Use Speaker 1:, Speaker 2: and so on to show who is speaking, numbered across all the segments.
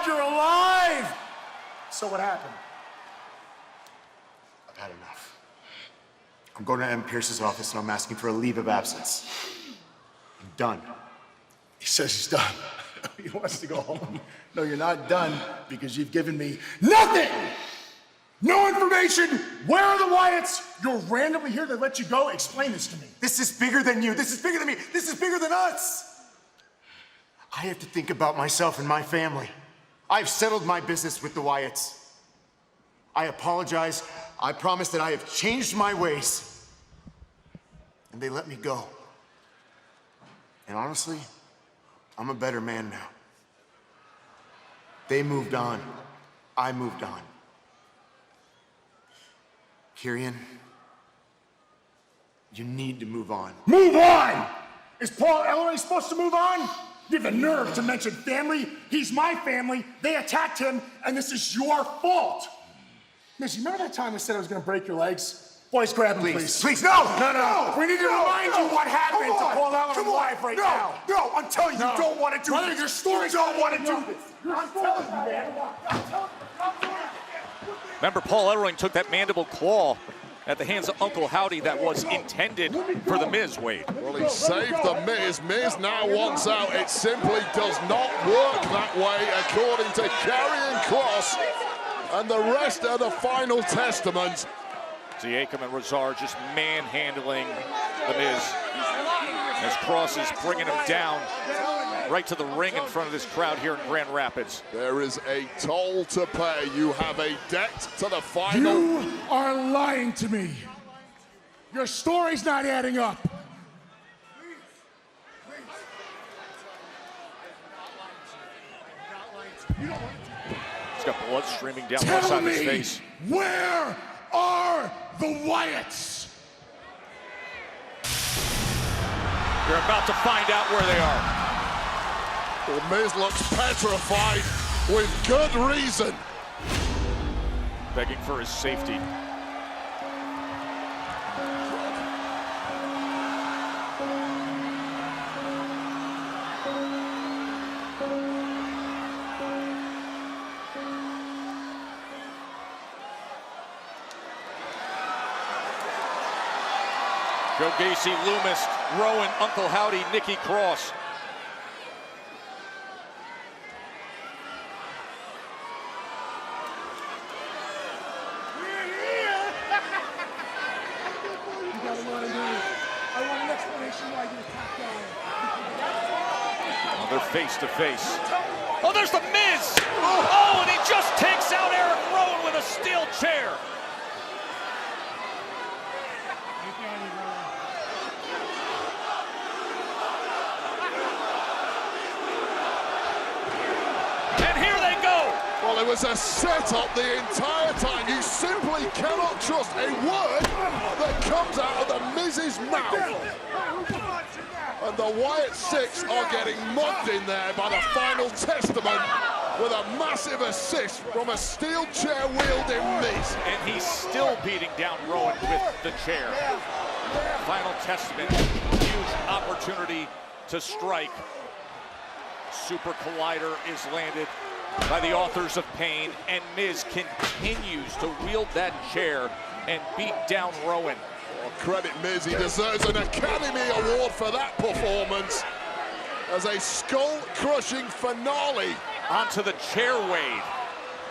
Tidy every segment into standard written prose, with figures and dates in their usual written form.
Speaker 1: you're alive! So what happened?
Speaker 2: I've had enough. I'm going to M. Pierce's office and I'm asking for a leave of absence. I'm done.
Speaker 1: He says he's done. He wants to go home. No, you're not done because you've given me nothing! No information! Where are the Wyatts? You're randomly here to let you go? Explain this to me.
Speaker 2: This is bigger than you. This is bigger than me. This is bigger than us. I have to think about myself and my family. I've settled my business with the Wyatts. I apologize. I promise that I have changed my ways. And they let me go. And honestly, I'm a better man now. They moved on. I moved on. Kieran, you need to move on.
Speaker 1: Move on! Is Paul Ellering supposed to move on? You have the nerve to mention family. He's my family. They attacked him, and this is your fault. Miss, you remember that time I said I was going to break your legs? Boys, grab him, please.
Speaker 2: Please, no!
Speaker 1: No. We need to remind you what happened to Paul Ellering's wife right now.
Speaker 2: No, I'm telling you, you don't want to do
Speaker 1: Brother,
Speaker 2: this.
Speaker 1: your story
Speaker 2: don't want to do this.
Speaker 1: I'm telling you, man.
Speaker 3: Remember, Paul Ellering took that mandible claw at the hands of Uncle Howdy that was intended for The Miz, Wade.
Speaker 4: Well, he saved The Miz. Miz now wants out. It simply does not work that way, according to Karrion Kross. And the rest are the final testament.
Speaker 3: Siakam and Razar just manhandling The Miz as Kross is bringing him down right to the ring in front of this crowd here in Grand Rapids.
Speaker 4: There is a toll to pay. You have a debt to the final.
Speaker 1: You are lying to me. Your story's not adding up.
Speaker 3: He's got blood streaming down one
Speaker 1: Tell
Speaker 3: side of his
Speaker 1: me,
Speaker 3: face.
Speaker 1: where are the Wyatts?
Speaker 3: You're about to find out where they are.
Speaker 4: Well, Miz looks petrified with good reason.
Speaker 3: Begging for his safety. Joe Gacy, Loomis, Rowan, Uncle Howdy, Nikki Cross. Oh, they're face to face. Oh, there's the Miz! Oh, and he just takes out Eric Rowan with a steel chair.
Speaker 4: Well, it was a setup the entire time. You simply cannot trust a word that comes out of the Miz's mouth. And the Wyatt Six are getting mugged in there by the final testament with a massive assist from a steel chair wielding Miz.
Speaker 3: And he's still beating down Rowan with the chair. Final testament, huge opportunity to strike. Super Collider is landed by the authors of pain, and Miz continues to wield that chair and beat down Rowan.
Speaker 4: Well, credit Miz, he deserves an Academy Award for that performance as a skull-crushing finale.
Speaker 3: Onto the chair, Wade.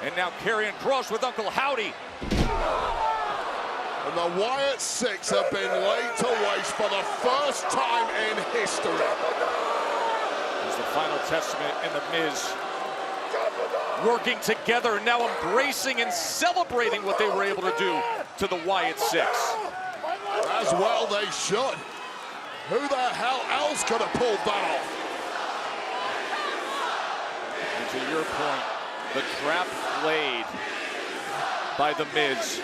Speaker 3: And now Karrion Kross with Uncle Howdy.
Speaker 4: And the Wyatt Six have been laid to waste for the first time in history.
Speaker 3: There's the final testament, and the Miz working together, now embracing and celebrating what they were able to do to the Wyatt Six.
Speaker 4: As well they should. Who the hell else could have pulled that off?
Speaker 3: And to your point, the trap laid by the Miz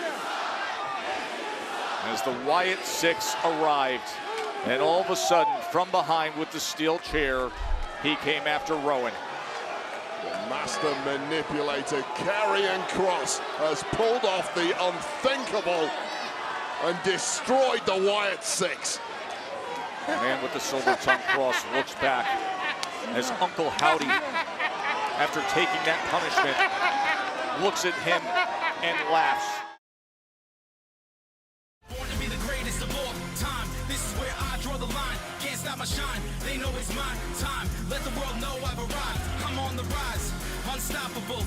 Speaker 3: as the Wyatt Six arrived, and all of a sudden, from behind with the steel chair, he came after Rowan.
Speaker 4: The master manipulator, Karrion Kross, has pulled off the unthinkable and destroyed the Wyatt Six.
Speaker 3: The man with the silver tongue Kross looks back as Uncle Howdy after taking that punishment, looks at him and laughs.
Speaker 5: Born to be the greatest of all time. This is where I draw the line. Can't stop my shine. They know it's my time. Let the world know I've arrived. I'm on the rise, unstoppable.